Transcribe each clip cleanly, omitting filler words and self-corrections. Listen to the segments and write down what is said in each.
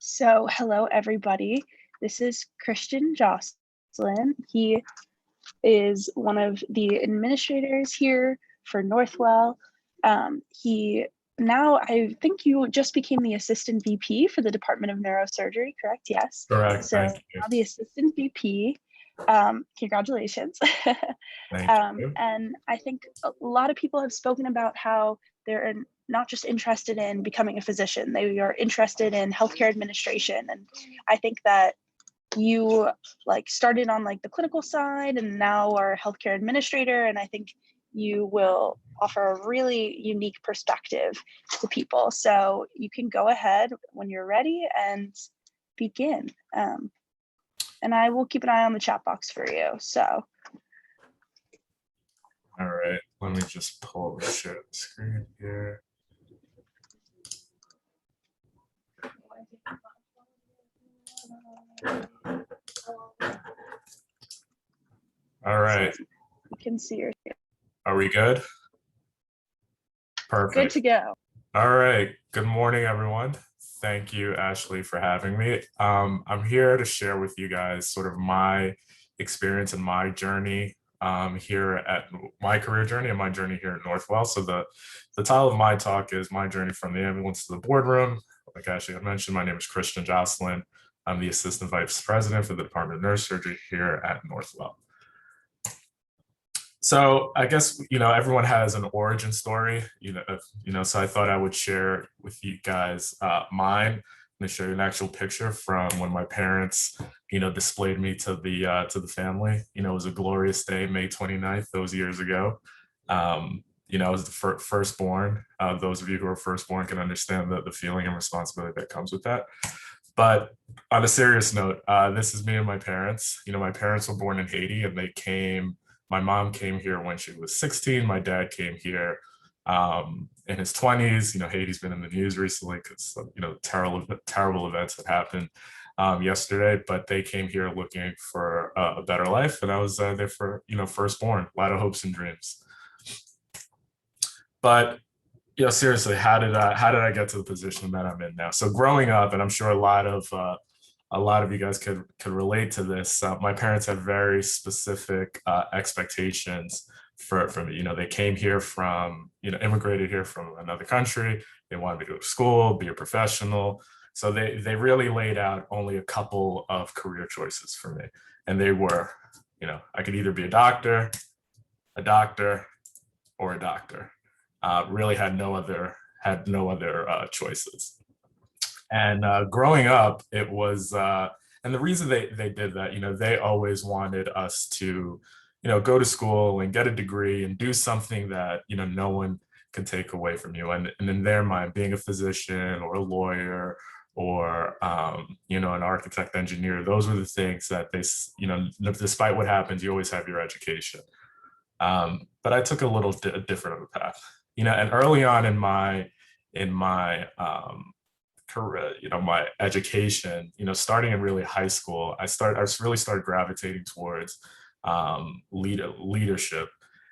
So, hello everybody. This is Christian Jocelyn. He is one of the administrators here for Northwell. He now, I think you just became the assistant VP for the Department of Neurosurgery, correct? Yes. Correct. So Thank you. now the assistant VP. Congratulations. Thank you. And I think a lot of people have spoken about how they're not just interested in becoming a physician, they are interested in healthcare administration. And I think that you started on the clinical side and now are a healthcare administrator. And I think you will offer a really unique perspective to people. So you can go ahead when you're ready and begin. And I will keep an eye on the chat box for you. So. All right, let me just pull the share screen here. All right. You can see your. Are we good? Perfect. Good to go. All right. Good morning, everyone. Thank you, Ashley, for having me. I'm here to share with you guys sort of my experience and my journey here at my career journey and my journey here at Northwell. So the title of my talk is My Journey from the Ambulance to the Boardroom. Like Ashley had mentioned, my name is Christian Jocelyn. I'm the Assistant Vice President for the Department of Neurosurgery here at Northwell. So I guess, everyone has an origin story, so I thought I would share with you guys mine. I'm going to show you an actual picture from when my parents, displayed me to the family. It was a glorious day, May 29th, those years ago. I was the firstborn. Those of you who are firstborn can understand the feeling and responsibility that comes with that. But on a serious note, this is me and my parents. My parents were born in Haiti, and my mom came here when she was 16. My dad came here in his 20s. Haiti's been in the news recently because, terrible events that happened yesterday, but they came here looking for a better life. And I was there for, firstborn, a lot of hopes and dreams. But, seriously, how did I get to the position that I'm in now? So growing up, and I'm sure a lot of you guys could relate to this. My parents had very specific expectations for me. They came here from, immigrated here from another country. They wanted me to go to school, be a professional. So they really laid out only a couple of career choices for me. And they were, I could either be a doctor, or a doctor. Really had no other choices. And growing up, it was, and the reason they did that, they always wanted us to, go to school and get a degree and do something that, no one can take away from you. And in their mind, being a physician or a lawyer or, an architect, engineer, those were the things that they, despite what happens, you always have your education. But I took a little different of a path, and early on in my career, my education, starting in really high school, I really started gravitating towards leadership.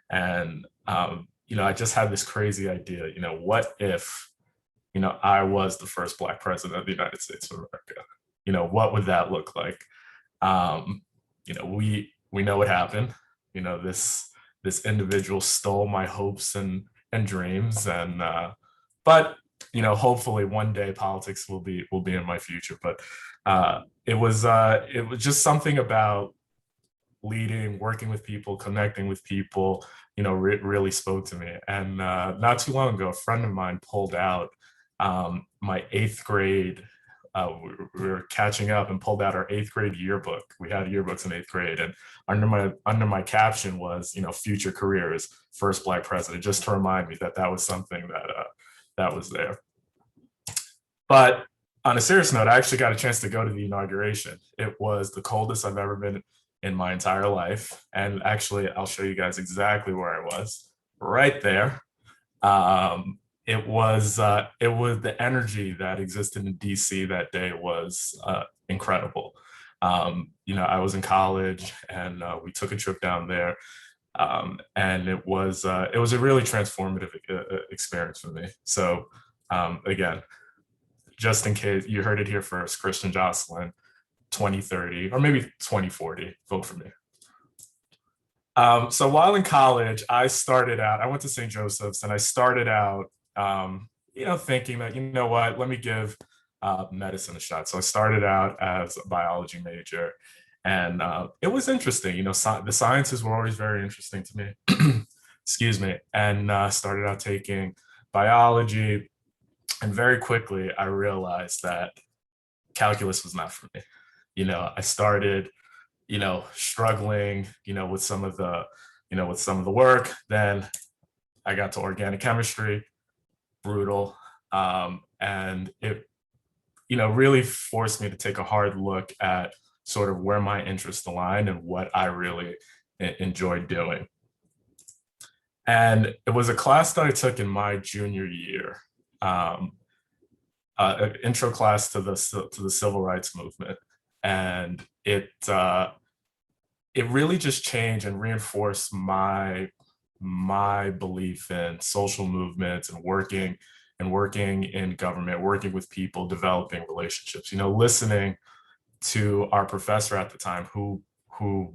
And, I just had this crazy idea, what if, I was the first Black president of the United States of America? What would that look like? We know what happened. This individual stole my hopes and dreams. And, but hopefully one day politics will be in my future. But it was just something about leading, working with people, connecting with people, really spoke to me. And not too long ago, a friend of mine pulled out my 8th grade. We were catching up and pulled out our 8th grade yearbook. We had yearbooks in 8th grade, and under my caption was, future careers, first Black president, just to remind me that was something that was there. But on a serious note, I actually got a chance to go to the inauguration. It was the coldest I've ever been in my entire life. And actually, I'll show you guys exactly where I was, right there. It was the energy that existed in DC that day was incredible. I was in college, and we took a trip down there. And it was a really transformative experience for me. So again, just in case you heard it here first, Christian Jocelyn, 2030, or maybe 2040, vote for me. So while in college, I went to St. Joseph's, and I started out, thinking that, what, let me give medicine a shot. So I started out as a biology major, and it was interesting. The sciences were always very interesting to me. Excuse me. And started out taking biology, and very quickly I realized that calculus was not for me. I started struggling, with some of the work. Then I got to organic chemistry, brutal. And it, really forced me to take a hard look at sort of where my interests aligned and what I really enjoyed doing. And it was a class that I took in my junior year, an intro class to the civil rights movement. And it really just changed and reinforced my belief in social movements and working in government, working with people, developing relationships. Listening to our professor at the time, who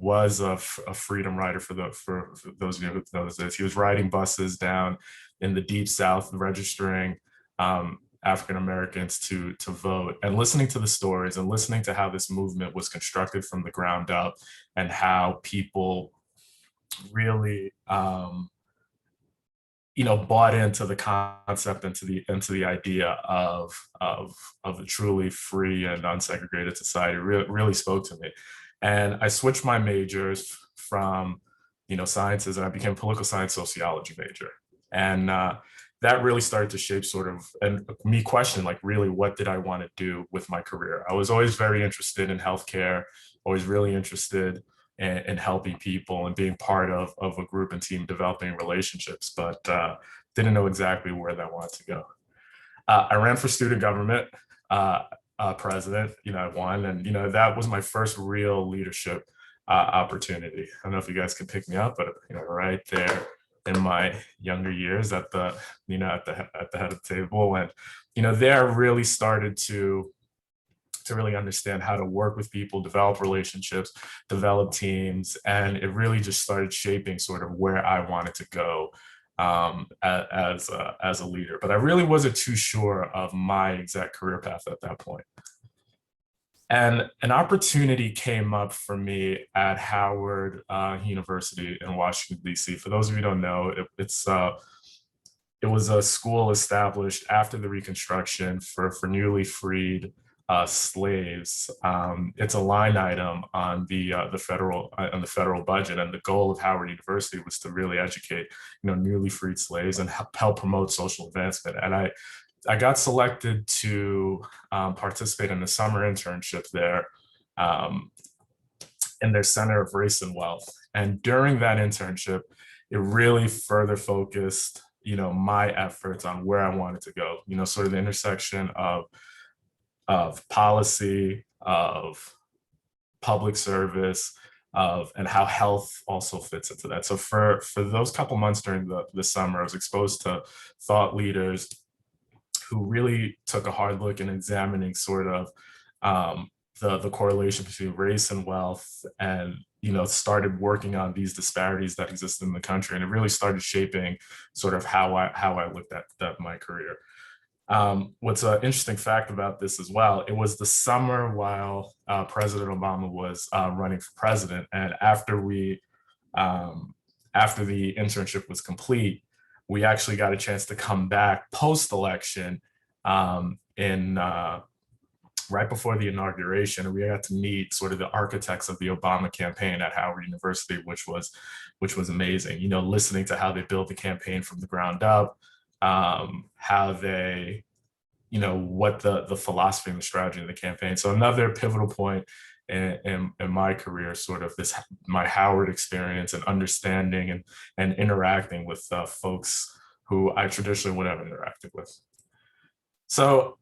was a freedom rider for those of you who know this. He was riding buses down in the deep South, registering African Americans to vote, and listening to the stories and listening to how this movement was constructed from the ground up, and how people really bought into the concept, into the idea of a truly free and unsegregated society. Really spoke to me. And I switched my majors from sciences, and I became a political science sociology major. And that really started to shape sort of, and me question, like, really, what did I want to do with my career? I was always very interested in healthcare, always really interested in helping people and being part of a group and team, developing relationships, but didn't know exactly where that wanted to go. I ran for student government president. I won, and that was my first real leadership opportunity. I don't know if you guys can pick me up, but right there in my younger years at the at the head of the table, and there I really started to really understand how to work with people, develop relationships, develop teams, and it really just started shaping sort of where I wanted to go as a leader. But I really wasn't too sure of my exact career path at that point. And an opportunity came up for me at Howard University in Washington, D.C. For those of you who don't know, it was a school established after the Reconstruction for newly freed slaves. It's a line item on the federal budget, and the goal of Howard University was to really educate newly freed slaves and help promote social advancement. And I got selected to participate in a summer internship there in their Center of Race and Wealth. And during that internship, it really further focused my efforts on where I wanted to go. Sort of the intersection of policy, of public service, and how health also fits into that. So for those couple months during the summer, I was exposed to thought leaders who really took a hard look in examining sort of the correlation between race and wealth, and started working on these disparities that exist in the country. And it really started shaping sort of how I looked at my career. What's an interesting fact about this as well, it was the summer while President Obama was running for president. And after the internship was complete, we actually got a chance to come back post-election right before the inauguration. And we got to meet sort of the architects of the Obama campaign at Howard University, which was amazing. Listening to how they built the campaign from the ground up, how they, what the philosophy and the strategy of the campaign. So another pivotal point in my career, sort of my Howard experience, and understanding and interacting with folks who I traditionally would have interacted with. So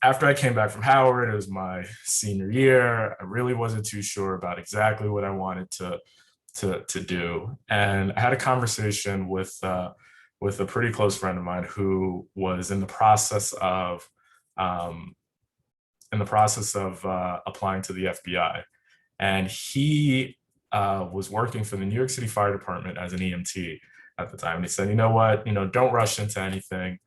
after I came back from Howard, it was my senior year. I really wasn't too sure about exactly what I wanted to do. And I had a conversation with with a pretty close friend of mine who was in the process of applying to the FBI, and he was working for the New York City Fire Department as an EMT at the time. And he said, you know what, don't rush into anything.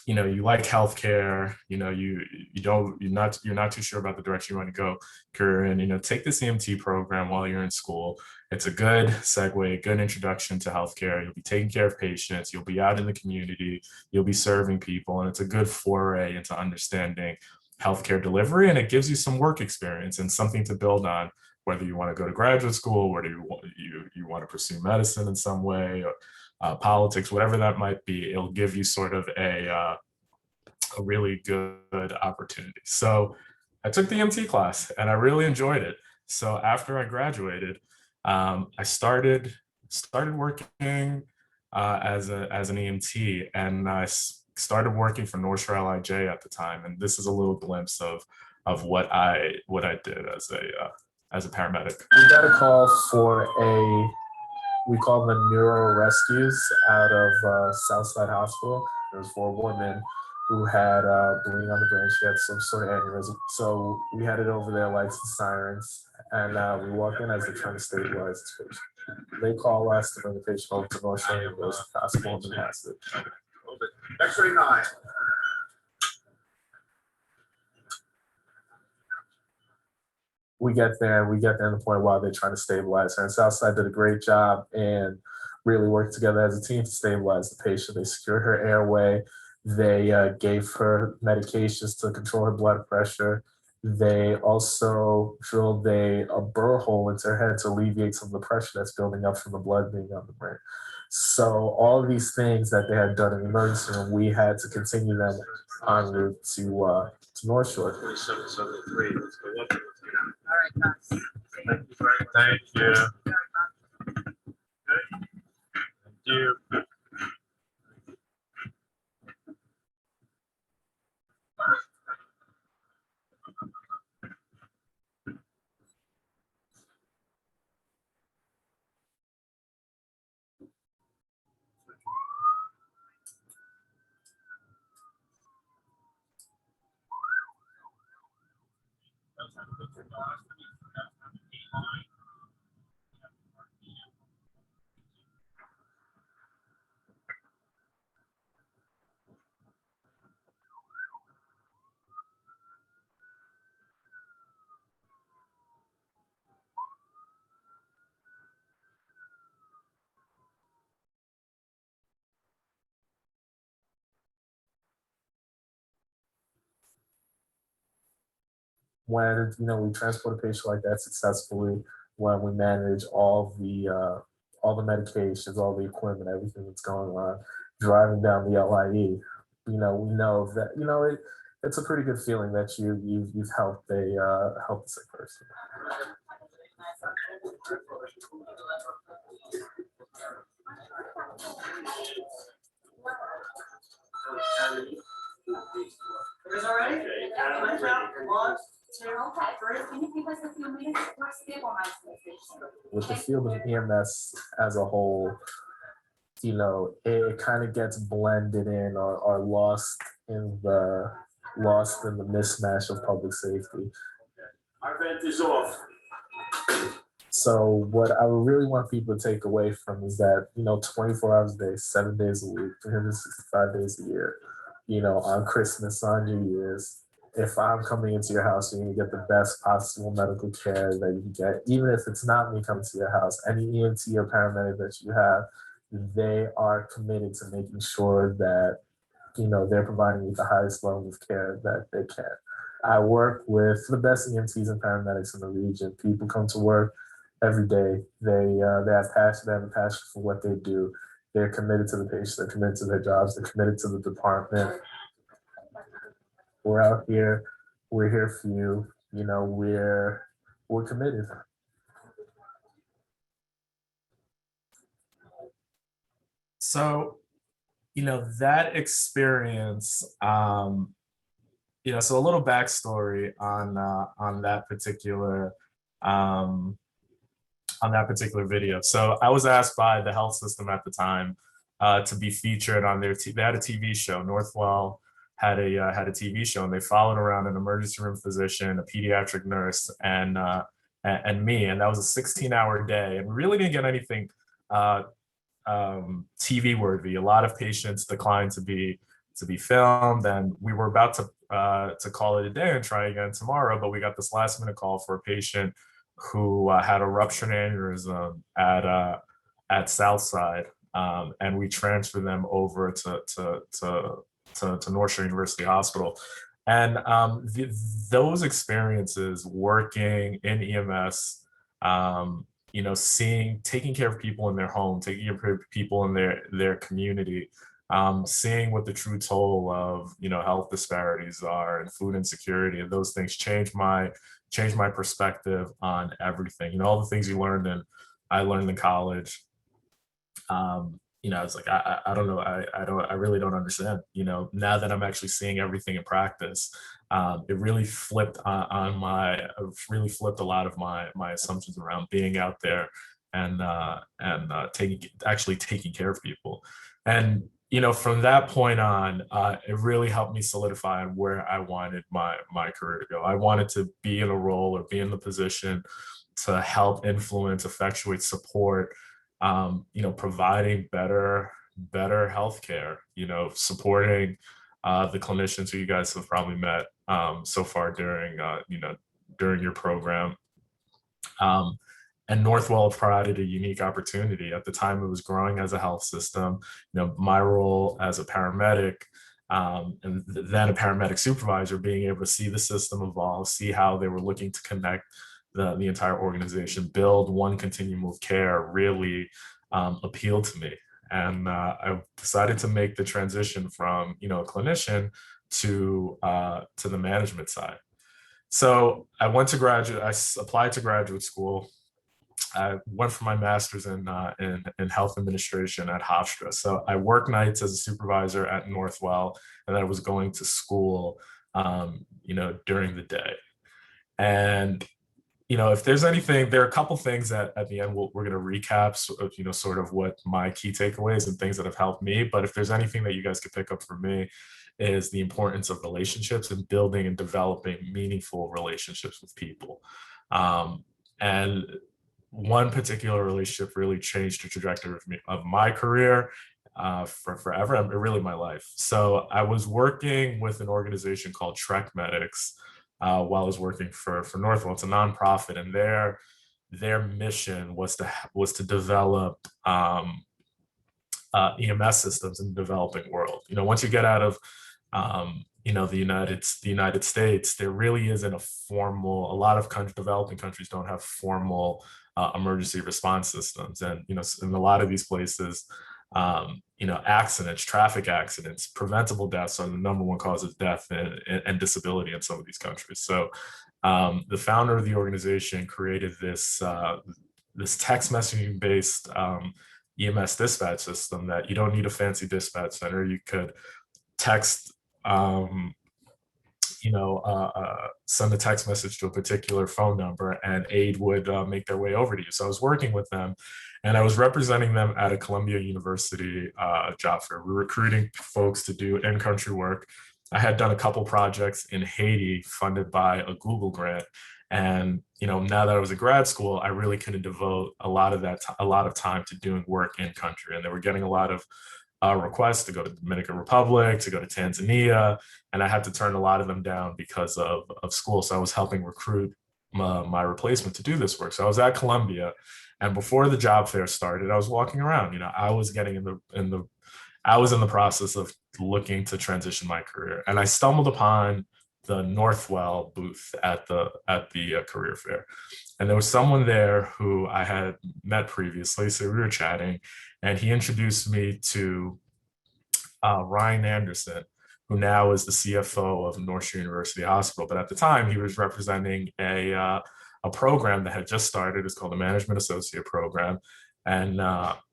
You like healthcare, you're not too sure about the direction you want to go career in, take this EMT program while you're in school. It's a good segue, a good introduction to healthcare. You'll be taking care of patients, you'll be out in the community, you'll be serving people, and it's a good foray into understanding healthcare delivery, and it gives you some work experience and something to build on, whether you want to go to graduate school, whether you want to pursue medicine in some way, or politics, whatever that might be. It'll give you sort of a really good opportunity. So I took the EMT class and I really enjoyed it. So after I graduated, I started working as an EMT, and I started working for North Shore LHH at the time. And this is a little glimpse of what I did as a paramedic. We got a call for we call them Neuro Rescues out of Southside Hospital. It was for a woman who had bleeding on the brain. She had some sort of aneurysm. So we headed over there, lights and sirens, and we walked in as they're trying to stabilize this patient. They call us to bring the patient over to North Shore University Hospital in Manhasset. X-ray 9. We get there to the point while they're trying to stabilize her. And Southside did a great job and really worked together as a team to stabilize the patient. They secured her airway. They gave her medications to control her blood pressure. They also drilled a burr hole into her head to alleviate some of the pressure that's building up from the blood being on the brain. So all of these things that they had done in the emergency room, we had to continue them en route to North Shore. 2773. Let's go up. All right, guys. Thank you. Thank you. When we transport a patient like that successfully, when we manage all the medications, all the equipment, everything that's going on, driving down the LIE, we know that it's a pretty good feeling that you've helped a sick person. With the field of EMS as a whole, it kind of gets blended in or lost in the mismatch of public safety. Our vent is off. So what I would really want people to take away from is that, 24 hours a day, 7 days a week, 365 days a year, on Christmas, on New Year's, if I'm coming into your house, you're going to get the best possible medical care that you can get. Even if it's not me coming to your house, any EMT or paramedic that you have, they are committed to making sure that, they're providing you the highest level of care that they can. I work with the best EMTs and paramedics in the region. People come to work every day. They have passion. They have a passion for what they do. They're committed to the patient. They're committed to their jobs. They're committed to the department. We're out here. We're here for you. We're committed. So, that experience, so a little backstory on that particular on that particular video. So I was asked by the health system at the time to be featured on their they had a TV show. Northwell had a TV show, and they followed around an emergency room physician, a pediatric nurse, and me. And that was a 16-hour day, and we really didn't get anything TV worthy. A lot of patients declined to be filmed, and we were about to call it a day and try again tomorrow. But we got this last minute call for a patient who had a ruptured aneurysm at Southside, and we transferred them over to North Shore University Hospital. And those experiences working in EMS, taking care of people in their home, taking care of people in their community, seeing what the true toll of health disparities are and food insecurity, and those things changed my perspective on everything. All the things I learned in college. It's like I don't know, I really don't understand. Now that I'm actually seeing everything in practice, it really flipped a lot of my assumptions around being out there and taking care of people. And from that point on, it really helped me solidify where I wanted my career to go. I wanted to be in a role or be in the position to help influence, effectuate, support, providing better healthcare, supporting the clinicians who you guys have probably met so far during your program. And Northwell provided a unique opportunity. At the time, it was growing as a health system. My role as a paramedic, and then a paramedic supervisor, being able to see the system evolve, see how they were looking to connect the entire organization, build one continuum of care, really appealed to me. And I decided to make the transition from a clinician to the management side. So I applied to graduate school. I went for my master's in health administration at Hofstra. So I worked nights as a supervisor at Northwell, and then I was going to school, during the day. And if there's anything, there are a couple things that at the end we're going to recap, sort of what my key takeaways and things that have helped me. But if there's anything that you guys could pick up from me, is the importance of relationships and building and developing meaningful relationships with people. And one particular relationship really changed the trajectory of my career for forever, and really my life. So I was working with an organization called Trek Medics while I was working for Northwell. It's a nonprofit, and their mission was to develop EMS systems in the developing world. Once you get out of the United States, there really isn't a lot of developing countries don't have formal emergency response systems. And, in a lot of these places, traffic accidents, preventable deaths are the number one cause of death and disability in some of these countries. So the founder of the organization created this text messaging based EMS dispatch system that you don't need a fancy dispatch center. You could text, send a text message to a particular phone number, and aid would make their way over to you. So I was working with them, and I was representing them at a Columbia University job fair. We were recruiting folks to do in-country work. I had done a couple projects in Haiti funded by a Google grant. And, now that I was in grad school, I really couldn't devote a lot of time to doing work in country. And they were getting a lot of requests to go to the Dominican Republic, to go to Tanzania, and I had to turn a lot of them down because of school. So I was helping recruit my replacement to do this work. So I was at Columbia, and before the job fair started, I was walking around. I was getting I was in the process of looking to transition my career, and I stumbled upon the Northwell booth at the career fair, and there was someone there who I had met previously. So we were chatting, and he introduced me to Ryan Anderson, who now is the CFO of North Shore University Hospital. But at the time, he was representing a program that had just started. It's called the Management Associate Program. And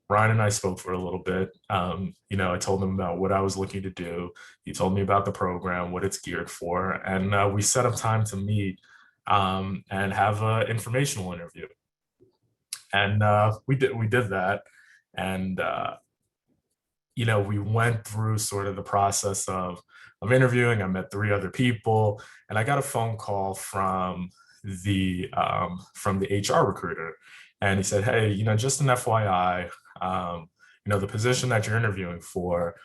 Ryan and I spoke for a little bit. I told him about what I was looking to do. He told me about the program, what it's geared for. And we set up time to meet and have an informational interview. And we did that. And we went through sort of the process of interviewing. I met 3 other people, and I got a phone call from the HR recruiter, and he said, "Hey, just an FYI, the position that you're interviewing for,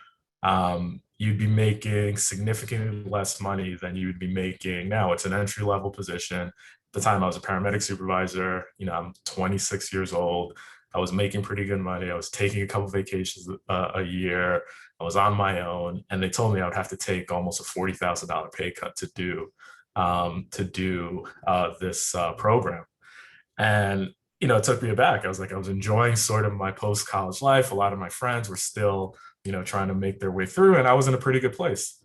you'd be making significantly less money than you would be making now. It's an entry level position." At the time, I was a paramedic supervisor. I'm 26 years old. I was making pretty good money. I was taking a couple vacations a year. I was on my own, and they told me I would have to take almost a $40,000 pay cut to do this program. And it took me aback. I was enjoying sort of my post college life. A lot of my friends were still trying to make their way through, and I was in a pretty good place.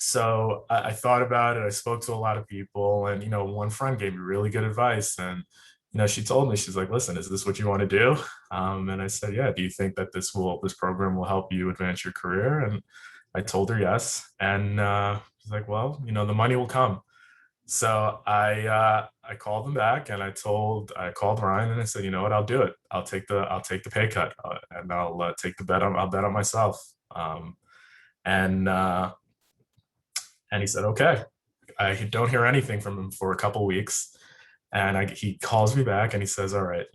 So I thought about it. I spoke to a lot of people, and one friend gave me really good advice, and she told me, she's like, "Listen, is this what you want to do?" And I said, "Yeah. Do you think that this program will help you advance your career?" And I told her yes. And she's like, "Well, the money will come." So I called them back, and I called Ryan, and I said, "You know what? I'll do it. I'll take the pay cut, and I'll take the bet. I'll bet on myself." And he said, "Okay." I don't hear anything from him for a couple weeks, and he calls me back, and he says, "All right,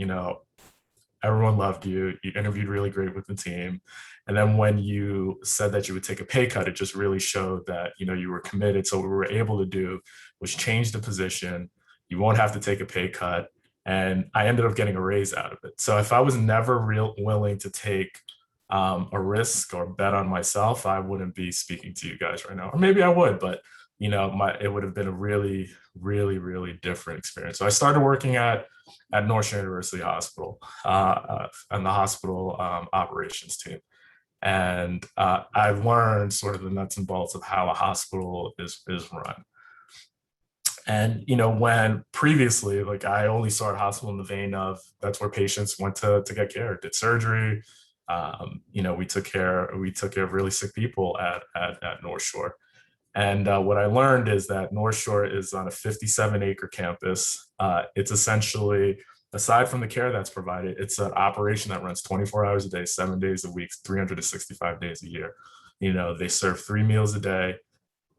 everyone loved you. You interviewed really great with the team. And then when you said that you would take a pay cut, it just really showed that, you were committed. So what we were able to do was change the position. You won't have to take a pay cut." And I ended up getting a raise out of it. So if I was never willing to take a risk or bet on myself, I wouldn't be speaking to you guys right now. Or maybe I would, but it would have been a really, really, really different experience. So I started working at Northshore University Hospital on the hospital operations team. And I've learned sort of the nuts and bolts of how a hospital is run. And, when previously, like, I only saw a hospital in the vein of that's where patients went to get care, did surgery. We took care of really sick people at North Shore. And what I learned is that North Shore is on a 57-acre campus. It's essentially, aside from the care that's provided, it's an operation that runs 24 hours a day, 7 days a week, 365 days a year. They serve 3 meals a day.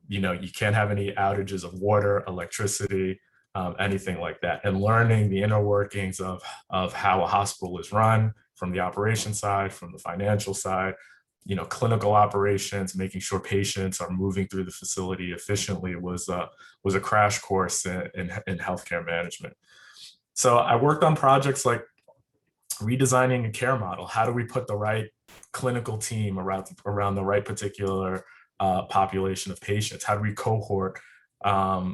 You can't have any outages of water, electricity, anything like that. And learning the inner workings of how a hospital is run, from the operation side, from the financial side, clinical operations, making sure patients are moving through the facility efficiently was a crash course in healthcare management. So I worked on projects like redesigning a care model. How do we put the right clinical team around the right particular population of patients? How do we cohort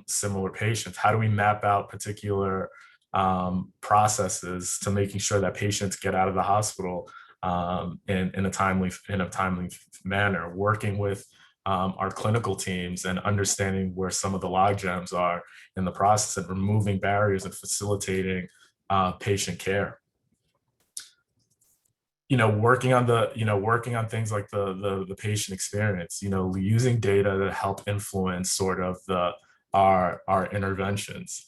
similar patients? How do we map out particular processes to making sure that patients get out of the hospital in a timely manner? Working with our clinical teams and understanding where some of the logjams are in the process and removing barriers and facilitating patient care. Working on things like the patient experience, using data to help influence sort of our interventions.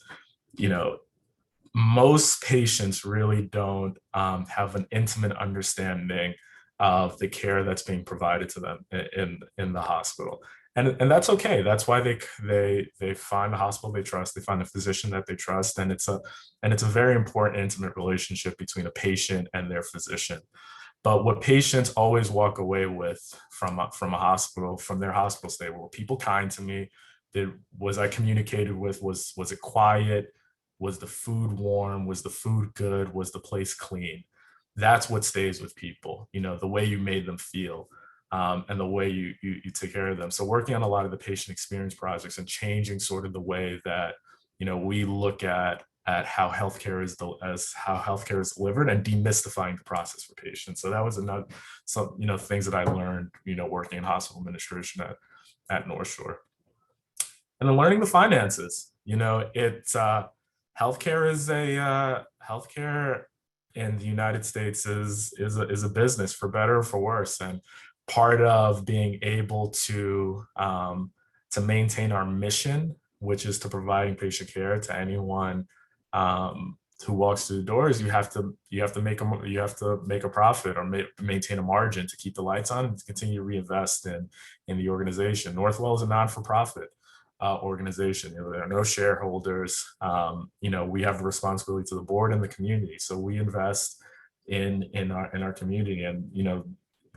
Most patients really don't have an intimate understanding of the care that's being provided to them in the hospital. And that's okay. That's why they find the hospital they trust, they find the physician that they trust. And it's a very important intimate relationship between a patient and their physician. But what patients always walk away with from a hospital, from their hospital stay, were people kind to me? Was I communicated with? Was it quiet? Was the food warm? Was the food good? Was the place clean? That's what stays with people, the way you made them feel, and the way you take care of them. So working on a lot of the patient experience projects and changing sort of the way that, we look at how healthcare is delivered, and demystifying the process for patients. So that was things that I learned, working in hospital administration at North Shore. And then learning the finances. It's healthcare in the United States is a business, for better or for worse. And part of being able to maintain our mission, which is to providing patient care to anyone who walks through the doors, you have to make a profit or maintain a margin to keep the lights on and to continue to reinvest in the organization. Northwell is a non-for-profit organization. There are no shareholders. We have a responsibility to the board and the community, so we invest in our community, and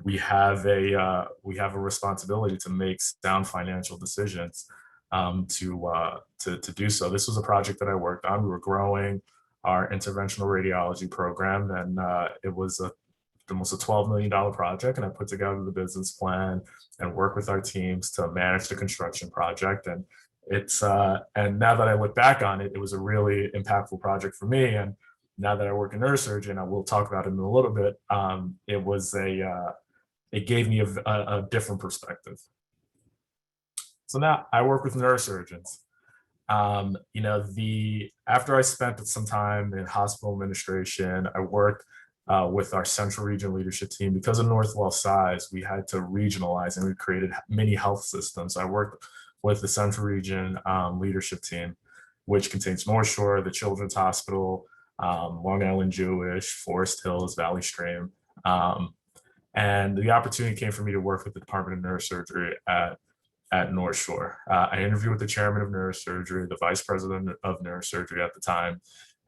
we have a responsibility to make sound financial decisions to do so. This was a project that I worked on. We were growing our interventional radiology program, and it was almost a $12 million project, and I put together the business plan and worked with our teams to manage the construction project. And and now that I look back on it, it was a really impactful project for me. And now that I work in neurosurgery, and I will talk about it in a little bit, it gave me a different perspective. So now I work with neurosurgeons. After I spent some time in hospital administration, I worked with our central region leadership team. Because of Northwell size, we had to regionalize, and we created mini health systems. I worked with the central region leadership team, which contains North Shore, the Children's Hospital, Long Island Jewish, Forest Hills, Valley Stream. And the opportunity came for me to work with the Department of Neurosurgery at North Shore. I interviewed with the chairman of neurosurgery, the vice president of neurosurgery at the time,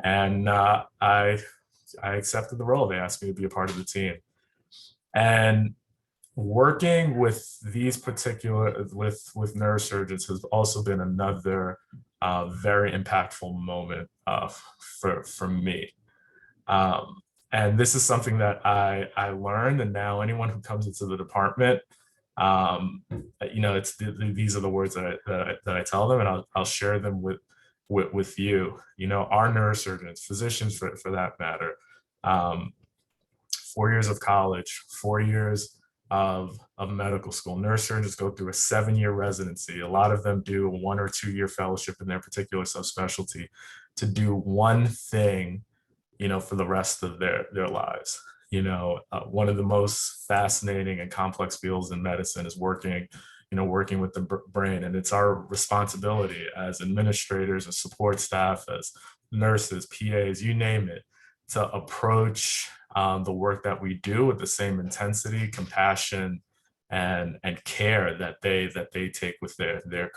and I accepted the role. They asked me to be a part of the team. And working with these particular, with neurosurgeons has also been another very impactful moment for me. And this is something that I learned, and now anyone who comes into the department, these are the words that I tell them, and I'll share them with you. Our neurosurgeons, physicians for that matter, 4 years of college, 4 years of medical school. Neurosurgeons go through a 7-year residency. A lot of them do a 1 or 2 year fellowship in their particular subspecialty to do one thing, for the rest of their lives. One of the most fascinating and complex fields in medicine is working with the brain. And it's our responsibility as administrators, as support staff, as nurses, PAs, you name it, to approach the work that we do with the same intensity, compassion, and care that they take with their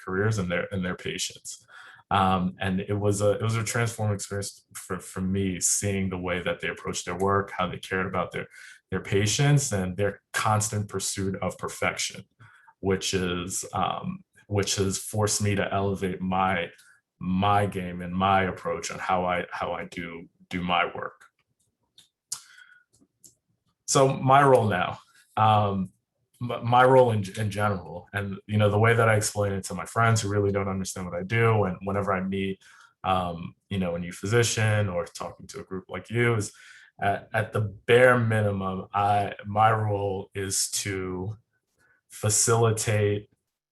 careers and their patients. And it was a transformative experience for me, seeing the way that they approached their work, how they cared about their patients, and their constant pursuit of perfection, which has forced me to elevate my game and my approach on how I do my work. So my role now. My role in general, and the way that I explain it to my friends who really don't understand what I do, and whenever I meet a new physician or talking to a group like you, is at the bare minimum, my role is to facilitate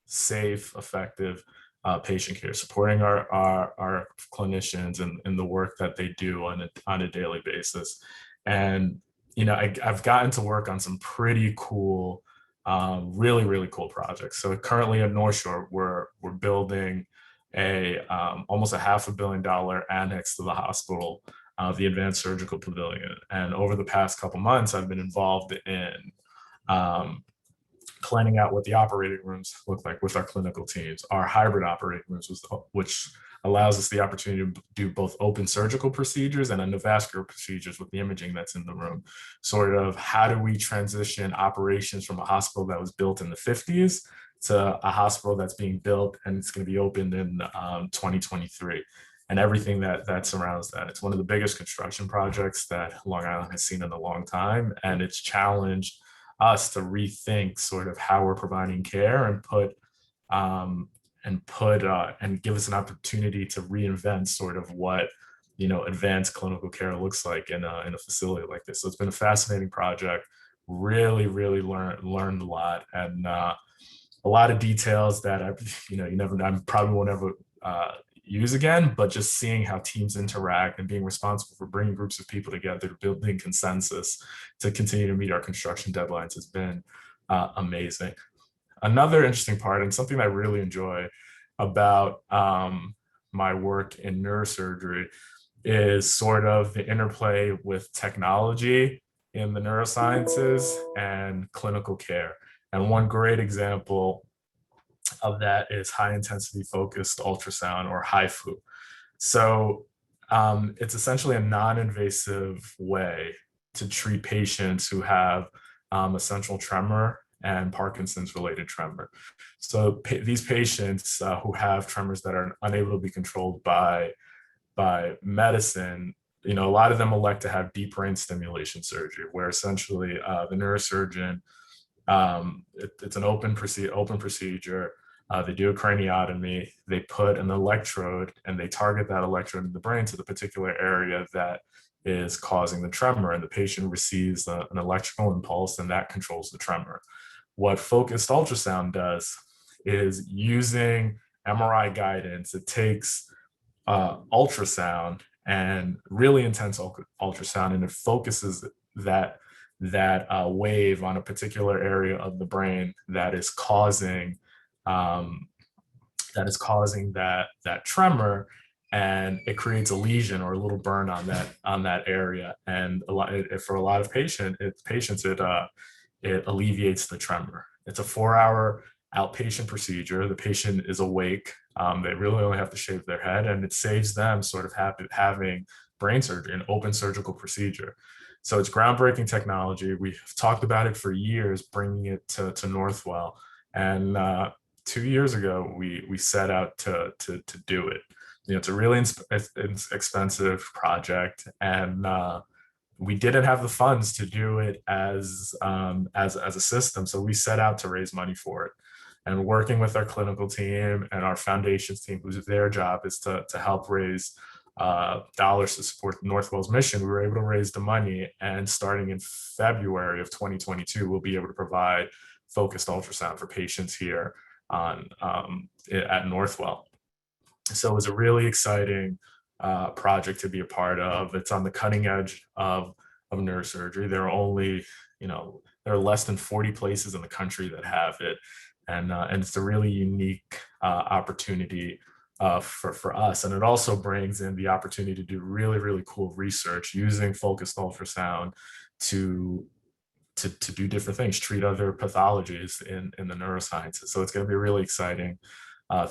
safe, effective patient care, supporting our clinicians and the work that they do on a daily basis. And I've gotten to work on some pretty cool, really, really cool projects. So currently at North Shore, we're building almost a $500 million annex to the hospital, the Advanced Surgical Pavilion. And over the past couple months, I've been involved in planning out what the operating rooms look like with our clinical teams, our hybrid operating rooms, which allows us the opportunity to do both open surgical procedures and endovascular procedures with the imaging that's in the room. Sort of how do we transition operations from a hospital that was built in the 50s to a hospital that's being built and it's going to be opened in 2023, and everything that surrounds that. It's one of the biggest construction projects that Long Island has seen in a long time, and it's challenged us to rethink sort of how we're providing care and give us an opportunity to reinvent sort of what advanced clinical care looks like in a facility like this. So it's been a fascinating project. Really learned a lot, and a lot of details that I probably won't ever use again, but just seeing how teams interact and being responsible for bringing groups of people together, building consensus to continue to meet our construction deadlines has been amazing. Another interesting part, and something I really enjoy about my work in neurosurgery, is sort of the interplay with technology in the neurosciences and clinical care. And one great example of that is high intensity focused ultrasound, or HIFU. So it's essentially a non-invasive way to treat patients who have essential tremor and Parkinson's related tremor. So these patients who have tremors that are unable to be controlled by medicine, you know, a lot of them elect to have deep brain stimulation surgery, where essentially the neurosurgeon, it's an open procedure. They do a craniotomy, they put an electrode and they target that electrode in the brain to the particular area that is causing the tremor, and the patient receives an electrical impulse, and that controls the tremor. What focused ultrasound does is, using MRI guidance, it takes ultrasound, and really intense ultrasound, and it focuses that wave on a particular area of the brain that is causing that tremor, and it creates a lesion or a little burn on that area. And for a lot of patients, it alleviates the tremor. It's a 4-hour outpatient procedure. The patient is awake. They really only have to shave their head, and it saves them sort of having brain surgery, an open surgical procedure. So it's groundbreaking technology. We've talked about it for years, bringing it to Northwell. And 2 years ago, we set out to do it. You know, it's a really expensive project, and we didn't have the funds to do it as a system. So we set out to raise money for it. And working with our clinical team and our foundations team, whose their job is to help raise dollars to support Northwell's mission, we were able to raise the money. And starting in February of 2022, we'll be able to provide focused ultrasound for patients here at Northwell. So it was a really exciting project to be a part of. It's on the cutting edge of neurosurgery. There are less than 40 places in the country that have it. And it's a really unique opportunity for us. And it also brings in the opportunity to do really, really cool research using focused ultrasound to do different things, treat other pathologies in the neurosciences. So it's going to be a really exciting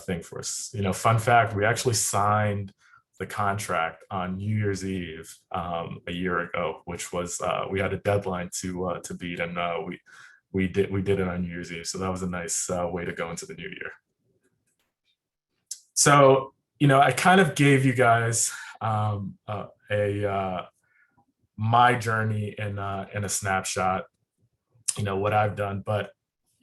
thing for us. You know, fun fact, we actually signed the contract on New Year's Eve a year ago, which was we had a deadline to beat, and we did it on New Year's Eve. So that was a nice way to go into the new year. So, you know, I kind of gave you guys my journey in a snapshot, you know, what I've done, but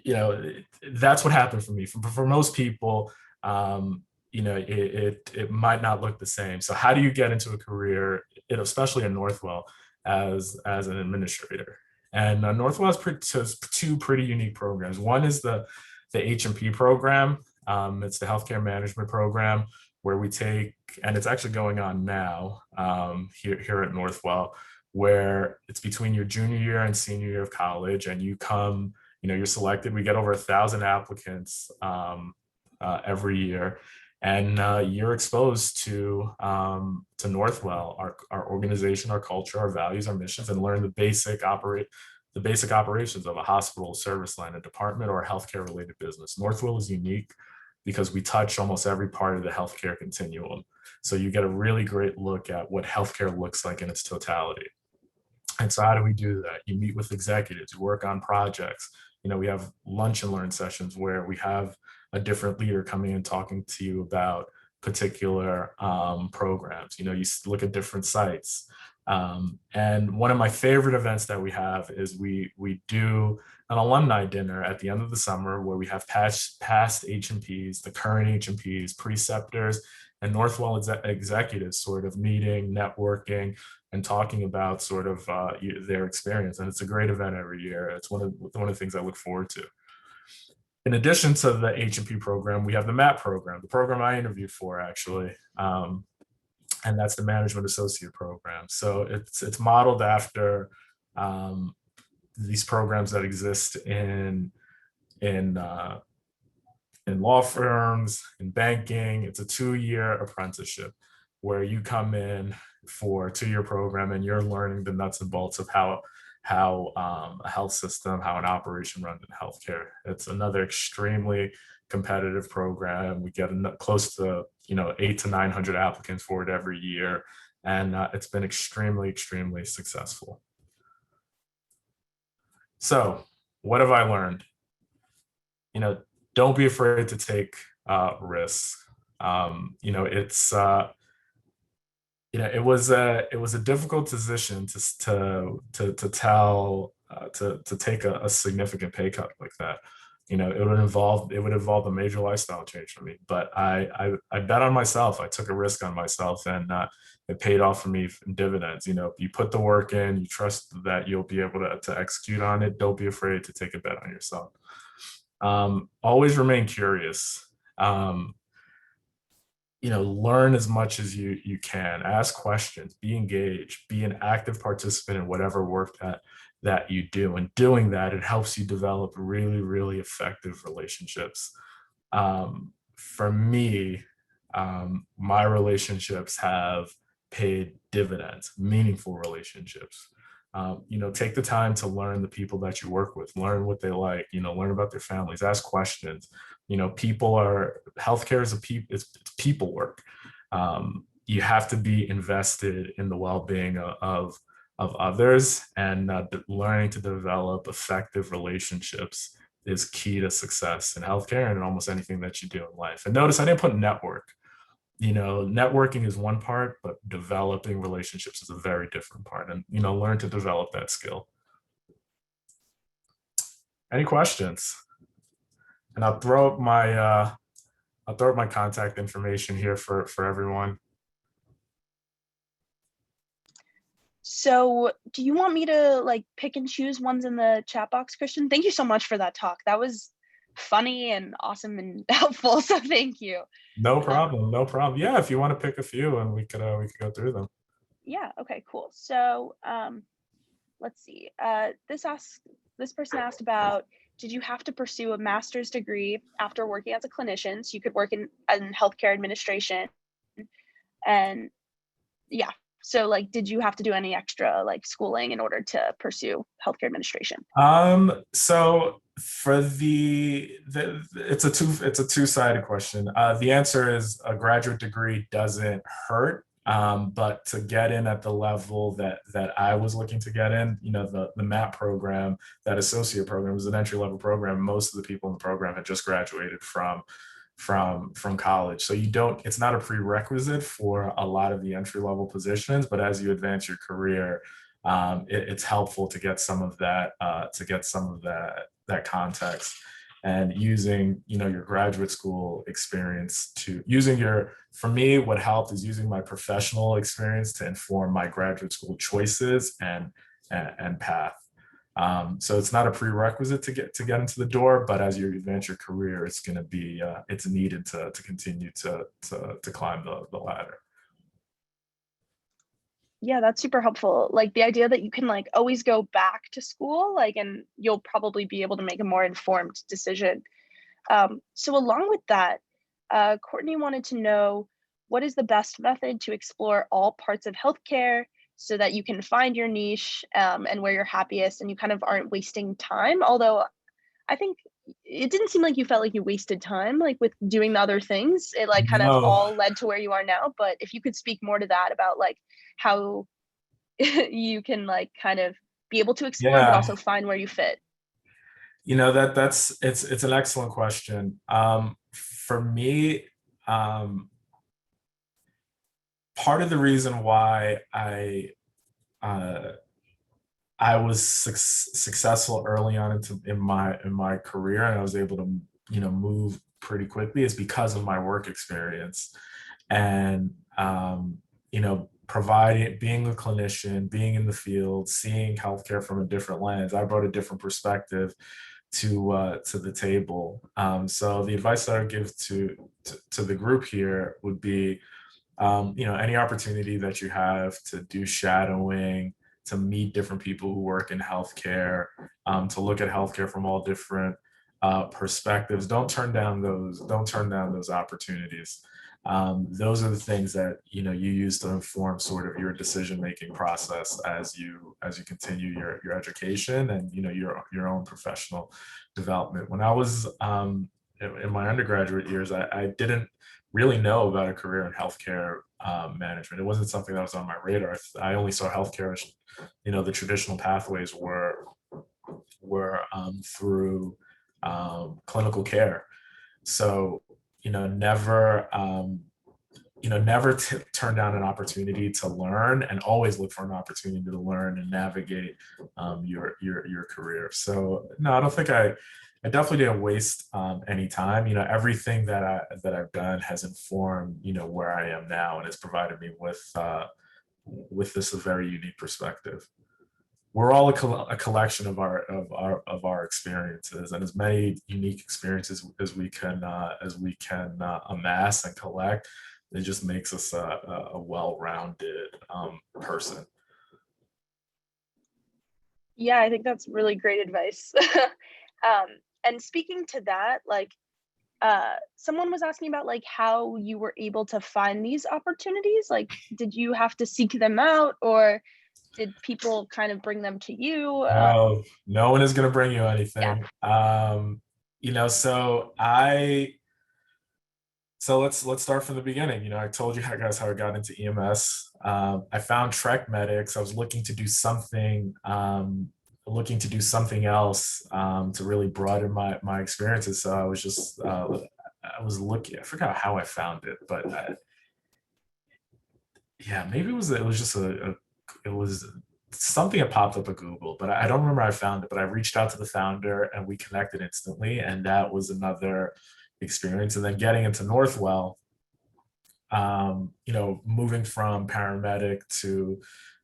you know, that's what happened for me. For most people, you know, it might not look the same. So how do you get into a career, especially in Northwell, as an administrator? And Northwell has two pretty unique programs. One is the H&P program. It's the healthcare management program, where we take, and it's actually going on now here at Northwell, where it's between your junior year and senior year of college, and you come, you know, you're selected. We get over 1,000 applicants every year, and you're exposed to Northwell, our organization, our culture, our values, our missions, and learn the basic operations of a hospital, service line, a department, or a healthcare related business. Northwell is unique because we touch almost every part of the healthcare continuum. So you get a really great look at what healthcare looks like in its totality. And so how do we do that? You meet with executives, you work on projects. You know, we have lunch and learn sessions where we have a different leader coming and talking to you about particular programs. You know, you look at different sites. And one of my favorite events that we have is we do an alumni dinner at the end of the summer, where we have past H&Ps, the current H&Ps, preceptors, and Northwell executives sort of meeting, networking, and talking about sort of their experience. And it's a great event every year. It's one of the things I look forward to. In addition to the H&P program, we have the MAP program, the program I interviewed for, actually. And that's the Management Associate program. So it's modeled after these programs that exist in law firms, in banking. It's a 2-year apprenticeship where you come in, for a 2-year program, and you're learning the nuts and bolts of how a health system, how an operation runs in healthcare. It's another extremely competitive program. We get close to 800 to 900 applicants for it every year, and it's been extremely successful. So what have I learned? Don't be afraid to take risks. It was a difficult decision to take a significant pay cut like that. It would involve a major lifestyle change for me. But I bet on myself. I took a risk on myself, and it paid off for me in dividends. You put the work in, you trust that you'll be able to execute on it. Don't be afraid to take a bet on yourself. Always remain curious. Learn as much as you can. Ask questions. Be engaged. Be an active participant in whatever work that you do. And doing that, it helps you develop really effective relationships. For me, my relationships have paid dividends, meaningful relationships. Take the time to learn the people that you work with, learn what they like, learn about their families, ask questions. Healthcare is it's people work. You have to be invested in the well-being of others, and learning to develop effective relationships is key to success in healthcare and in almost anything that you do in life. And notice I didn't put network. Networking is one part, but developing relationships is a very different part. And, learn to develop that skill. Any questions? And I'll throw up my contact information here for everyone. So do you want me to pick and choose ones in the chat box, Christian? Thank you so much for that talk. That was funny and awesome and helpful. So thank you. No problem. No problem. Yeah, if you want to pick a few, and we could go through them. Yeah. Okay. Cool. So let's see. This person asked about, did you have to pursue a master's degree after working as a clinician so you could work in healthcare administration? And yeah. So did you have to do any extra schooling in order to pursue healthcare administration? So for it's a two-sided question. The answer is a graduate degree doesn't hurt, but to get in at the level that I was looking to get in, the MAP program, that associate program, was an entry-level program. Most of the people in the program had just graduated from college. So it's not a prerequisite for a lot of the entry-level positions, but as you advance your career, it's helpful to get some of that context, and using your graduate school experience for me, what helped is using my professional experience to inform my graduate school choices and path. So it's not a prerequisite to get into the door, but as you advance your career, it's going to be it's needed to continue to climb the ladder. Yeah, that's super helpful. The idea that you can always go back to school, and you'll probably be able to make a more informed decision. So along with that, Courtney wanted to know, what is the best method to explore all parts of healthcare so that you can find your niche and where you're happiest, and you kind of aren't wasting time? Although I think it didn't seem like you felt like you wasted time, with doing the other things. It kind of all led to where you are now. But if you could speak more to that about how you can kind of be able to explore, but also find where you fit. It's an excellent question. For me, part of the reason why I was successful early on in my career, and I was able to move pretty quickly, is because of my work experience, and being a clinician, being in the field, seeing healthcare from a different lens. I brought a different perspective to the table. So the advice that I would give to the group here would be, any opportunity that you have to do shadowing, to meet different people who work in healthcare, to look at healthcare from all different perspectives. Don't turn down those opportunities. Those are the things that you use to inform sort of your decision-making process as you continue your education and your own professional development. When I was in my undergraduate years, I didn't really know about a career in healthcare management. It wasn't something that was on my radar. I only saw healthcare as, the traditional pathways were through clinical care. So, never turn down an opportunity to learn, and always look for an opportunity to learn and navigate your career. So no, I don't think I definitely didn't waste any time. Everything that I've done has informed, where I am now, and has provided me with this a very unique perspective. We're all a collection of our experiences, and as many unique experiences as we can amass and collect, it just makes us a well-rounded person. Yeah, I think that's really great advice. And speaking to that, like, someone was asking about like how you were able to find these opportunities. Like, did you have to seek them out, or did people kind of bring them to you? No one is going to bring you anything. Yeah. So let's start from the beginning. I told you guys how I got into EMS. I found Trek Medics. I was looking to do something else to really broaden my experiences. So I was just I was looking. I forgot how I found it, but yeah, maybe it was just it was something that popped up at Google, but I don't remember how I found it. But I reached out to the founder and we connected instantly, and that was another experience. And then getting into Northwell, moving from paramedic to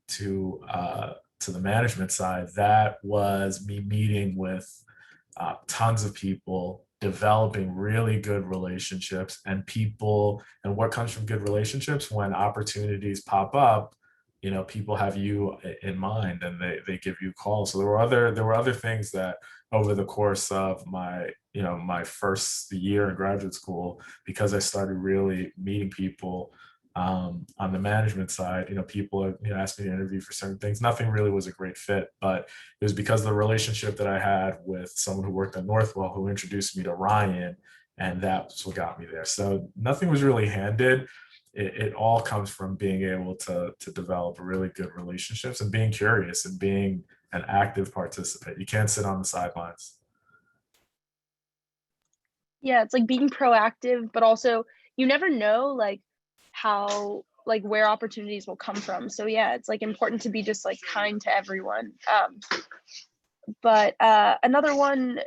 the management side, that was me meeting with tons of people, developing really good relationships, and what comes from good relationships, when opportunities pop up, people have you in mind, and they give you calls. So there were other things that over the course of my first year in graduate school, because I started really meeting people on the management side. People asked me to interview for certain things. Nothing really was a great fit, but it was because of the relationship that I had with someone who worked at Northwell, who introduced me to Ryan, and that's what got me there. So nothing was really handed. It all comes from being able to develop really good relationships, and being curious, and being an active participant. You can't sit on the sidelines. Yeah, it's like being proactive, but also you never know like how, like, where opportunities will come from. So yeah, it's like important to be just like kind to everyone. But another one,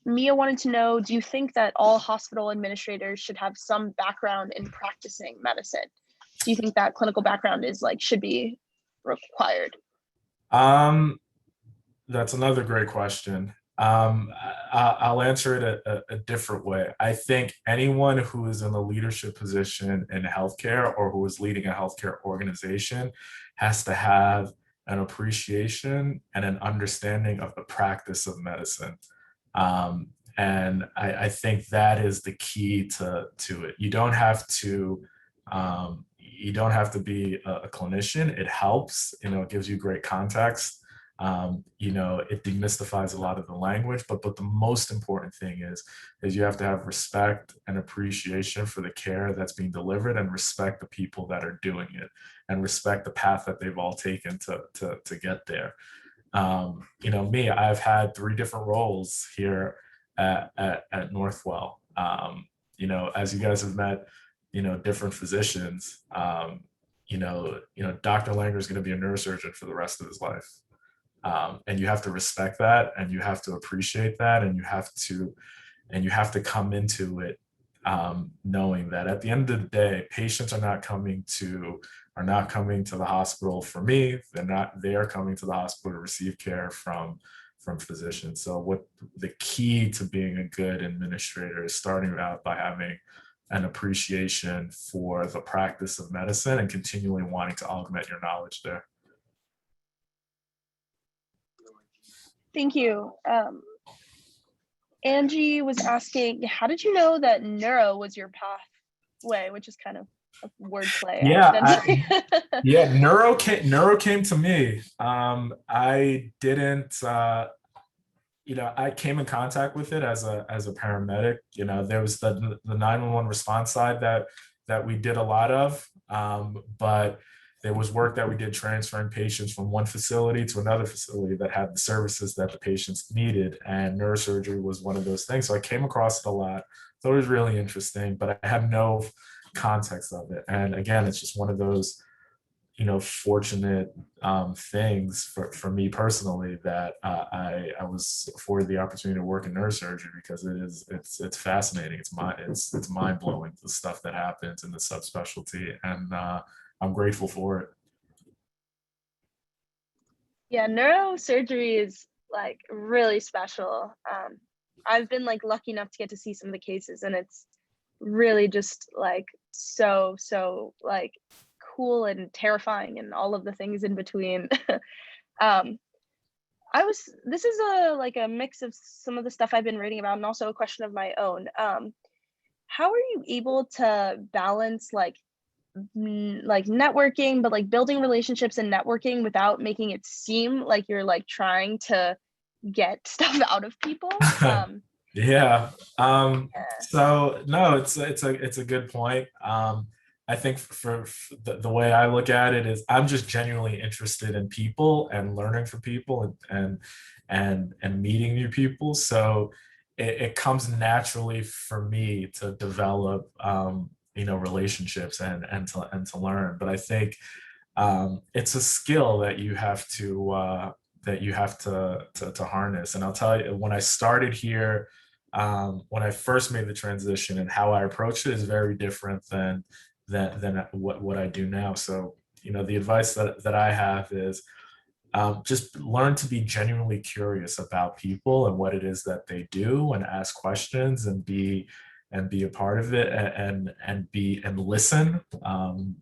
Mia wanted to know, do you think that all hospital administrators should have some background in practicing medicine? Do you think that clinical background should be required? That's another great question. I'll answer it a different way. I think anyone who is in a leadership position in healthcare, or who is leading a healthcare organization, has to have an appreciation and an understanding of the practice of medicine. And I think that is the key to it. You don't have to be a clinician. It helps, it gives you great context. It demystifies a lot of the language, but the most important thing is you have to have respect and appreciation for the care that's being delivered, and respect the people that are doing it, and respect the path that they've all taken to get there. I've had 3 different roles here at Northwell. As you guys have met, different physicians, Dr. Langer is going to be a neurosurgeon for the rest of his life. And you have to respect that, and you have to appreciate that, and you have to come into it knowing that at the end of the day, patients are not coming to the hospital for me. They are coming to the hospital to receive care from physicians. So what the key to being a good administrator is starting out by having an appreciation for the practice of medicine, and continually wanting to augment your knowledge there. Thank you. Angie was asking, how did you know that neuro was your path? way, which is kind of a wordplay. Yeah, yeah. Neuro came to me. I didn't. I came in contact with it as a paramedic. There was the 911 response side that we did a lot of, but there was work that we did transferring patients from one facility to another facility that had the services that the patients needed, and neurosurgery was one of those things. So I came across it a lot. Thought it was really interesting, but I had no context of it. And again, it's just one of those fortunate things for me personally that I was afforded the opportunity to work in neurosurgery, because it's fascinating. It's mind blowing, the stuff that happens in the subspecialty, and I'm grateful for it. Yeah, neurosurgery is like really special. I've been like lucky enough to get to see some of the cases, and it's really just like so like cool and terrifying and all of the things in between. This is a mix of some of the stuff I've been reading about, and also a question of my own. How are you able to balance like networking, but like building relationships and networking without making it seem like you're like trying to get stuff out of people? Yeah. So no, it's a good point. I think for the way I look at it is I'm just genuinely interested in people and learning from people and meeting new people. So it comes naturally for me to develop relationships and to learn. But I think it's a skill that you have to harness. And I'll tell you, when I started here, when I first made the transition, and how I approached it is very different than what I do now. So, the advice that I have is just learn to be genuinely curious about people and what it is that they do, and ask questions and be a part of it, and listen, and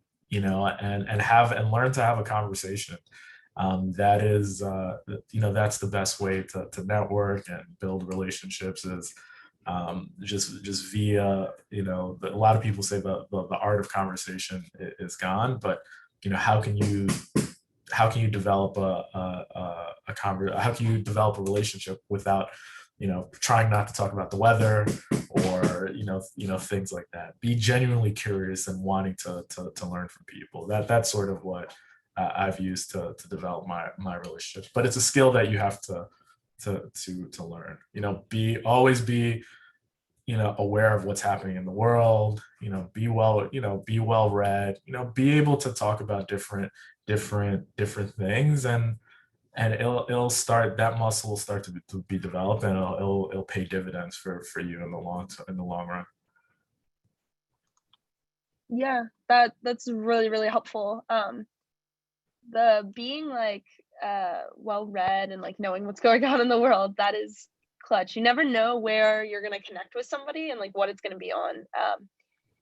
learn to have a conversation. That is, that's the best way to network and build relationships, is just via, a lot of people say the art of conversation is gone, but how can you develop how can you develop a relationship without trying not to talk about the weather, or things like that. Be genuinely curious and wanting to learn from people. That's sort of what I've used to develop my relationships. But it's a skill that you have to learn. Always be aware of what's happening in the world. Be well read. Be able to talk about different things, and it'll start, that muscle will start to be developed, and it'll pay dividends for you in the long run. Yeah, that's really, really helpful. The being like well read and like knowing what's going on in the world, that is clutch. You never know where you're gonna connect with somebody and like what it's gonna be on.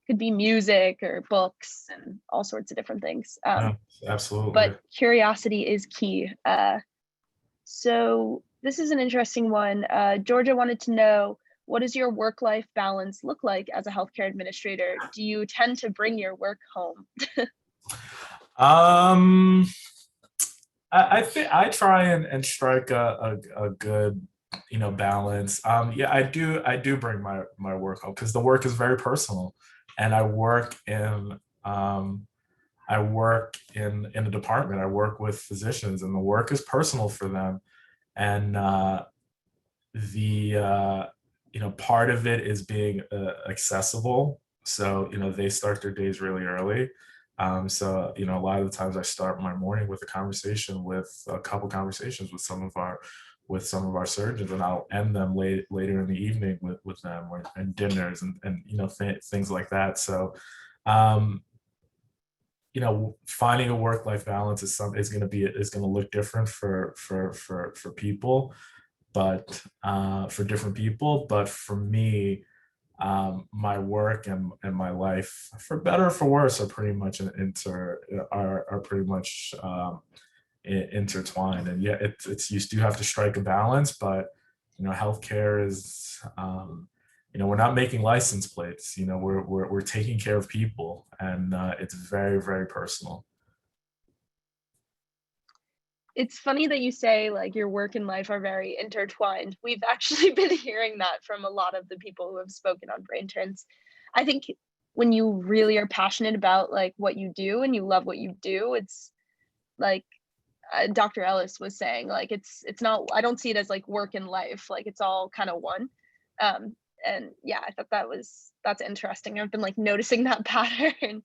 Could be music or books and all sorts of different things. Yeah, absolutely. But curiosity is key. So this is an interesting one. Georgia wanted to know, what does your work-life balance look like as a healthcare administrator? Do you tend to bring your work home? I think I try and strike a good balance. Yeah, I do bring my work home, because the work is very personal, and I work in a department. I work with physicians, and the work is personal for them, and part of it is being accessible. So they start their days really early. So a lot of the times I start my morning with a couple conversations with some of our surgeons, and I'll end them later in the evening with them, and dinners and things like that. So finding a work-life balance is going to look different for people, but for different people. But for me, my work and my life, for better or for worse, are pretty much intertwined. And yeah, it's you do have to strike a balance, but healthcare is we're not making license plates. We're taking care of people, and it's very, very personal. It's funny that you say like your work and life are very intertwined. We've actually been hearing that from a lot of the people who have spoken on Brain Turns. I think when you really are passionate about like what you do and you love what you do, it's like Dr. Ellis was saying, like it's not, I don't see it as like work and life, like it's all kind of one. And yeah, I thought that's interesting. I've been like noticing that pattern.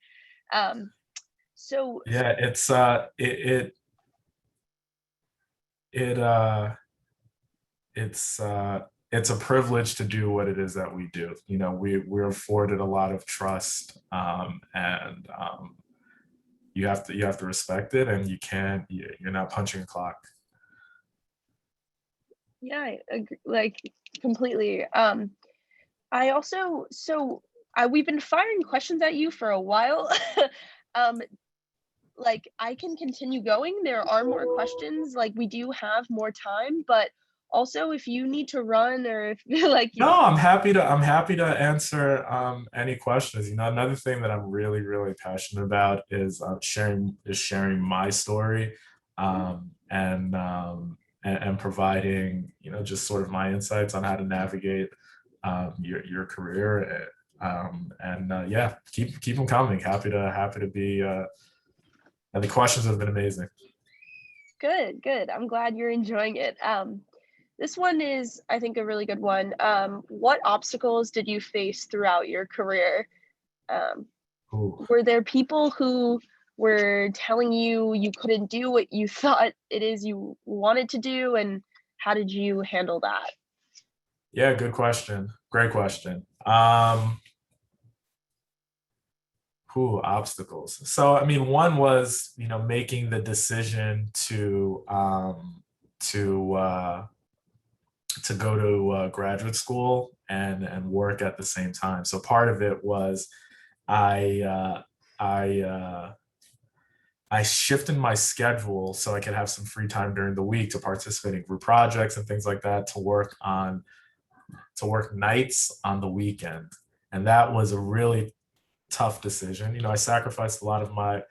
So yeah, it's it's a privilege to do what it is that we do. We're afforded a lot of trust, and you have to respect it, and you're not punching a clock. yeah, I agree, like completely. I also, we've been firing questions at you for a while. Like I can continue going. There are more questions. Like we do have more time, but also if you need to run or if like No, I'm happy to answer any questions. Another thing that I'm really, really passionate about is sharing my story, and providing just sort of my insights on how to navigate your career. Yeah, keep them coming. Happy to be. And the questions have been amazing. Good. I'm glad you're enjoying it. This one is, I think, a really good one. What obstacles did you face throughout your career? Were there people who were telling you you couldn't do what you thought it is you wanted to do, and how did you handle that? Yeah, good question. Great question. Obstacles. So, I mean, one was, making the decision to go to graduate school and work at the same time. So part of it was I shifted my schedule so I could have some free time during the week to participate in group projects and things like that, to work nights on the weekend. And that was a really tough decision. I sacrificed a lot of my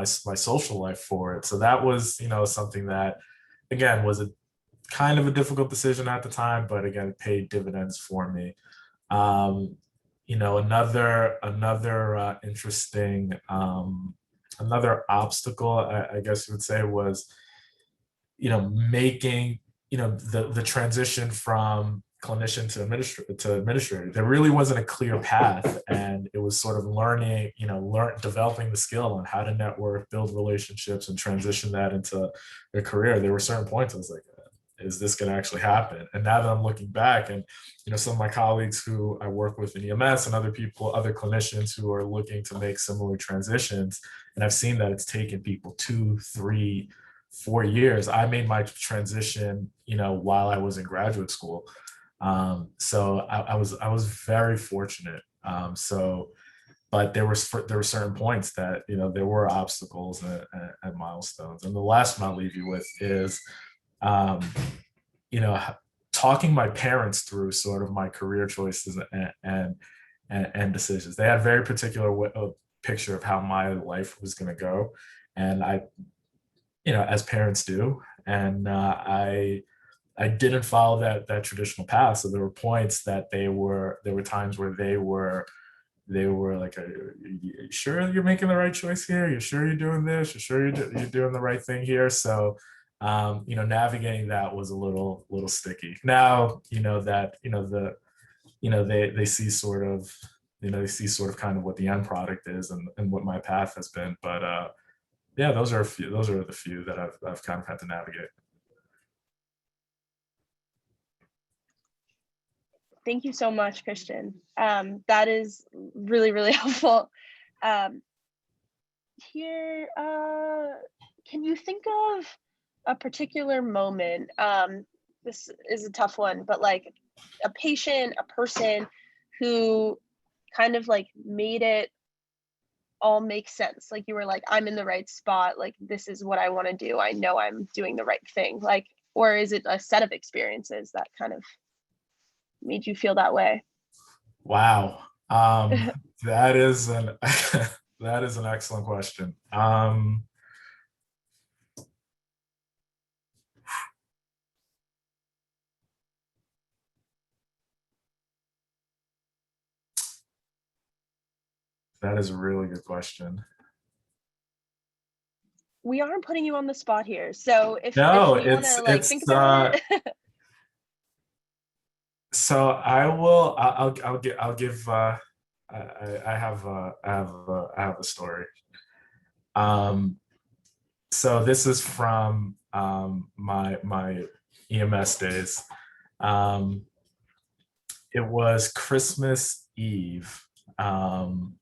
social life for it. So that was, something that, again, was a kind of a difficult decision at the time, but again, it paid dividends for me. Another interesting, another obstacle, I guess you would say, was, making, the transition from clinician to administrator. There really wasn't a clear path, and it was sort of learning, developing the skill on how to network, build relationships, and transition that into a career. There were certain points I was like, is this going to actually happen? And now that I'm looking back, and some of my colleagues who I work with in EMS and other clinicians who are looking to make similar transitions, and I've seen that it's taken people 2, 3, 4 years. I made my transition, while I was in graduate school. So I was very fortunate. But there were certain points that, there were obstacles and milestones. And the last one I'll leave you with is, talking my parents through sort of my career choices and decisions. They had a very particular picture of how my life was going to go, and I, as parents do, and I didn't follow that traditional path. So there were points that there were times where they were like, are you sure you're making the right choice here? You're sure you're doing this? You're sure you're doing the right thing here? So, navigating that was a little sticky. Now, that, they see sort of, kind of what the end product is and what my path has been. But yeah, those are the few that I've kind of had to navigate. Thank you so much, Christian. That is really, really helpful. Here, can you think of a particular moment? This is a tough one, but like a patient, a person who kind of like made it all make sense. Like you were like, I'm in the right spot. Like, this is what I want to do. I know I'm doing the right thing. Like, or is it a set of experiences that kind of made you feel that way? Wow. That is an that is an excellent question. That is a really good question. We aren't putting you on the spot here, so if No, you want to like think about it. So I will. I'll give. I have. I have a story. So this is from my EMS days. Um, it was Christmas Eve, and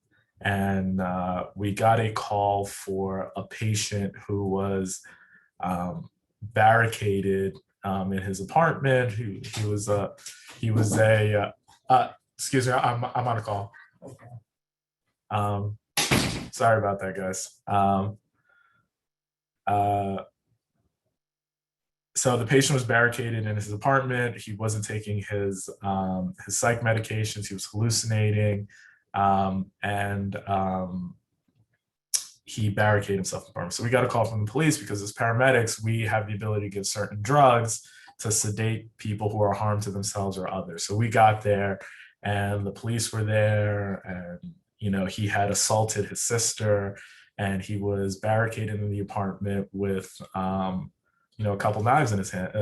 we got a call for a patient who was barricaded in his apartment. He was a excuse me, I'm on a call. Sorry about that, guys. So the patient was barricaded in his apartment. He wasn't taking his psych medications. He was hallucinating, and he barricaded himself in the apartment. So we got a call from the police because as paramedics, we have the ability to give certain drugs to sedate people who are harmed to themselves or others. So we got there, and the police were there, and he had assaulted his sister, and he was barricaded in the apartment with a couple knives in his hand,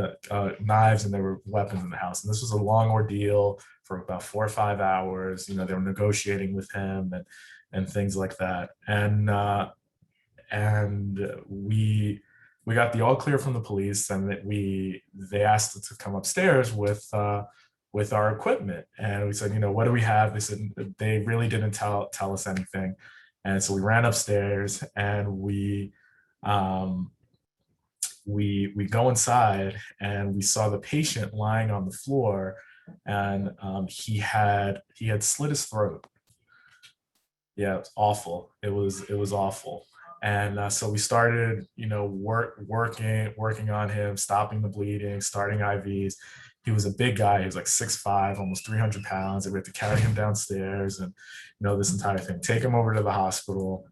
knives, and there were weapons in the house. And this was a long ordeal for about 4 or 5 hours. They were negotiating with him and things like that. And we got the all clear from the police, and they asked us to come upstairs with our equipment. And we said, what do we have? They said they really didn't tell us anything. And so we ran upstairs, and we go inside, and we saw the patient lying on the floor, and he had slit his throat. Yeah, it was awful. It was awful. And so we started, working on him, stopping the bleeding, starting IVs. He was a big guy. He was like 6'5", almost 300 pounds. And we had to carry him downstairs, and this entire thing. Take him over to the hospital.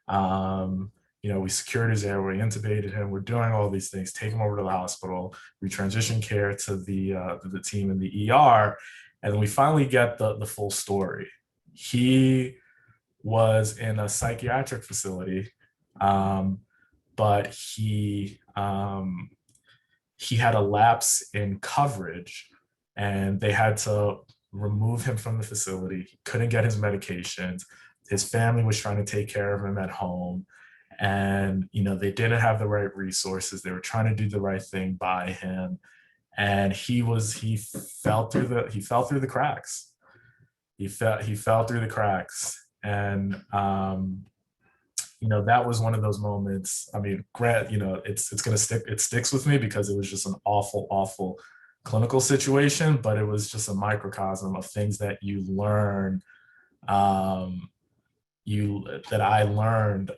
We secured his airway, intubated him. We're doing all these things. Take him over to the hospital. We transition care to the team in the ER, and then we finally get the full story. He was in a psychiatric facility, but he had a lapse in coverage, and they had to remove him from the facility. He couldn't get his medications. His family was trying to take care of him at home, and they didn't have the right resources. They were trying to do the right thing by him, and he fell through the cracks. He fell through the cracks. And that was one of those moments. I mean, it's gonna stick. It sticks with me because it was just an awful clinical situation, but it was just a microcosm of things that you learn. That I learned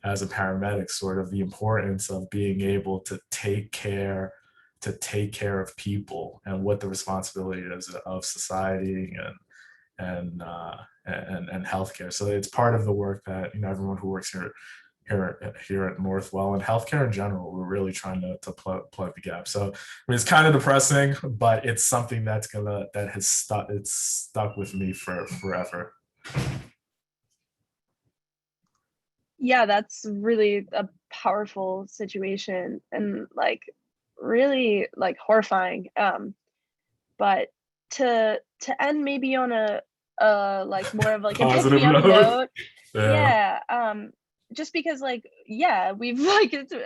as a paramedic, sort of the importance of being able to take care of people, and what the responsibility is of society and healthcare. So it's part of the work that everyone who works here at Northwell, and healthcare in general, we're really trying to plug the gap. So it's kind of depressing, but it's something that has stuck with me for forever. Yeah, that's really a powerful situation, and really horrifying. But to end maybe on a more of a positive note. Yeah. Just because we've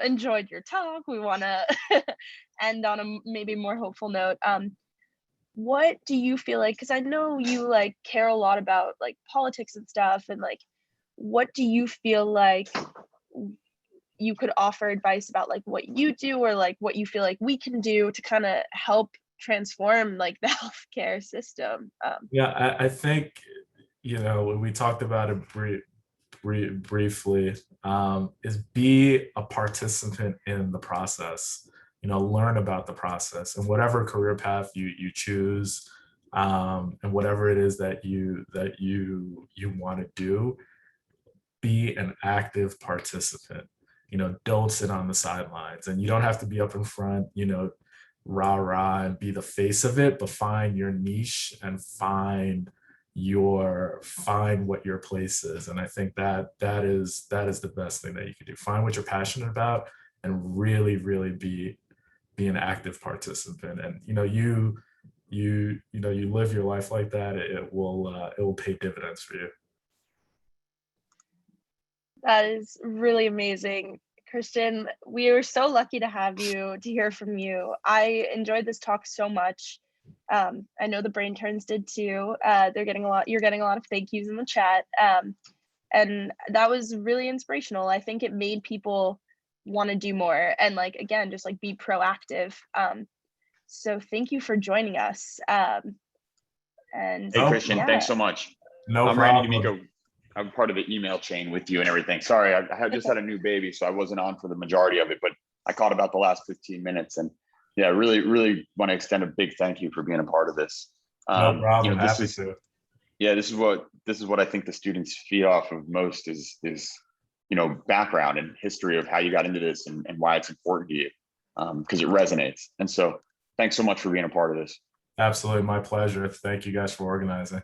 enjoyed your talk. We want to end on a maybe more hopeful note. What do you feel like, because I know you care a lot about politics and stuff, and what do you feel like you could offer advice about what you do, or what you feel like we can do to kind of help transform the healthcare system? Yeah, I think we talked about it briefly, is be a participant in the process. Learn about the process, and whatever career path you choose, and whatever it is that you want to do, be an active participant. Don't sit on the sidelines, and you don't have to be up in front, rah rah and be the face of it, but find your niche and find what your place is. And I think that is the best thing that you can do. Find what you're passionate about and really, really be an active participant. And you live your life like that, it will pay dividends for you. That is really amazing. Kristen, we were so lucky to have you, to hear from you. I enjoyed this talk so much. I know the Brain Turns did too. You're getting a lot of thank yous in the chat. And that was really inspirational. I think it made people want to do more and again, just be proactive. So thank you for joining us. And hey, Christian, thanks so much. No I'm problem. Randy D'Amico. I'm part of the email chain with you and everything. Sorry, I just had a new baby, so I wasn't on for the majority of it, but I caught about the last 15 minutes. And yeah, really, really want to extend a big thank you for being a part of this. No problem. This is what I think the students feed off of most is background and history of how you got into this and why it's important to you, because it resonates. And so thanks so much for being a part of this. Absolutely, my pleasure. Thank you guys for organizing.